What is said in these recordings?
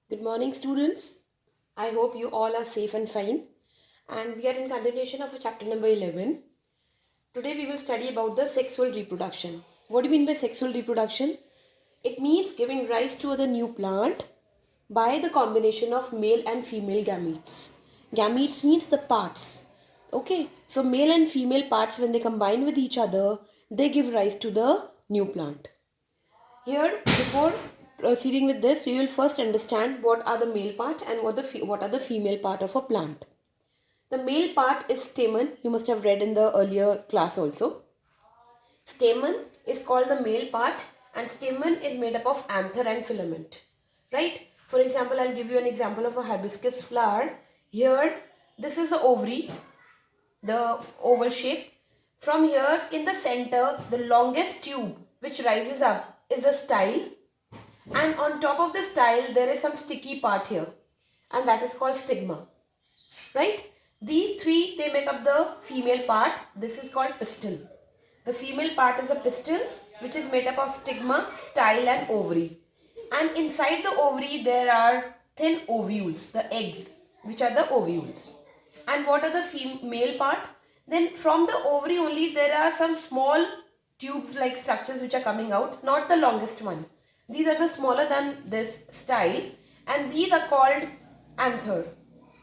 Good morning, students. I hope you all are safe and fine. And we are in continuation of chapter number 11. Today we will study about the sexual reproduction. What do you mean by sexual reproduction? It means giving rise to the new plant by the combination of male and female gametes. Gametes means the parts. Okay, so male and female parts, when they combine with each other, they give rise to the new plant. Here, before proceeding with this, we will first understand what are the male part and what are the female part of a plant. The male part is stamen. You must have read in the earlier class also. Stamen is called the male part, and stamen is made up of anther and filament. Right? For example, I'll give you an example of a hibiscus flower. Here, this is the ovary, the oval shape. From here, in the center, the longest tube which rises up is the style, and on top of the style there is some sticky part here, and that is called stigma. Right? These three, they make up the female part. This is called pistil. The female part is a pistil, which is made up of stigma, style and ovary. And inside the ovary there are thin ovules, the eggs, which are the ovules. And what are the female part? Then from the ovary only there are some small tubes like structures which are coming out, not the longest one. These are the smaller than this style, and these are called anther.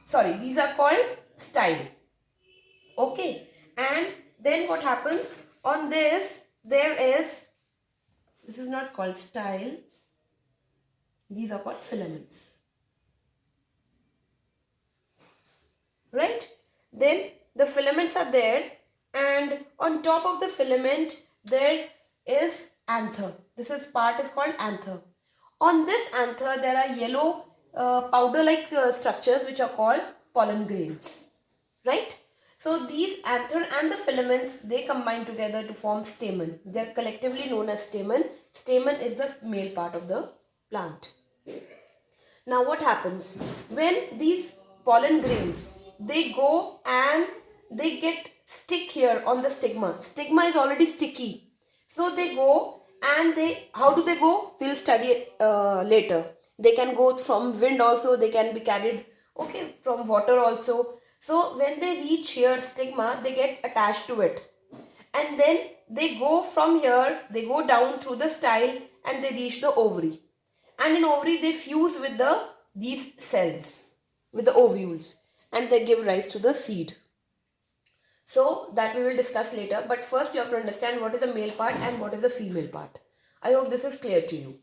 Sorry, these are called style. Okay, and then what happens on this? This is not called style. These are called filaments. Right? Then the filaments are there, and on top of the filament there is anther. This part is called anther. On this anther there are yellow powder like structures which are called pollen grains. Right? So these anther and the filaments, they combine together to form stamen. They are collectively known as stamen. Stamen is the male part of the plant. Now what happens when these pollen grains, they go and they get stick here on the stigma. Stigma is already sticky. So they go and how do they go? We'll study later. They can go from wind also, they can be carried, okay, from water also. So when they reach here stigma, they get attached to it. And then they go from here, they go down through the style and they reach the ovary. And in ovary they fuse with these cells, with the ovules, and they give rise to the seed. So that we will discuss later, but first you have to understand what is the male part and what is the female part. I hope this is clear to you.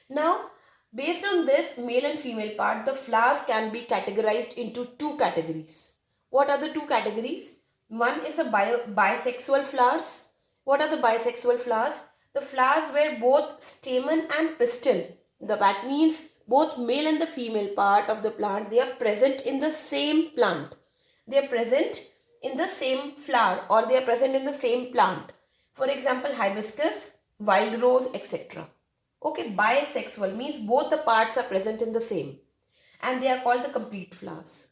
Now, based on this male and female part, the flowers can be categorized into two categories. What are the two categories? One is a bisexual flowers. What are the bisexual flowers? The flowers where both stamen and pistil, that means both male and the female part of the plant, they are present in the same plant. They are present in the same flower, or they are present in the same plant. For example, hibiscus, wild rose, etc. Okay, bisexual means both the parts are present in the same, and they are called the complete flowers.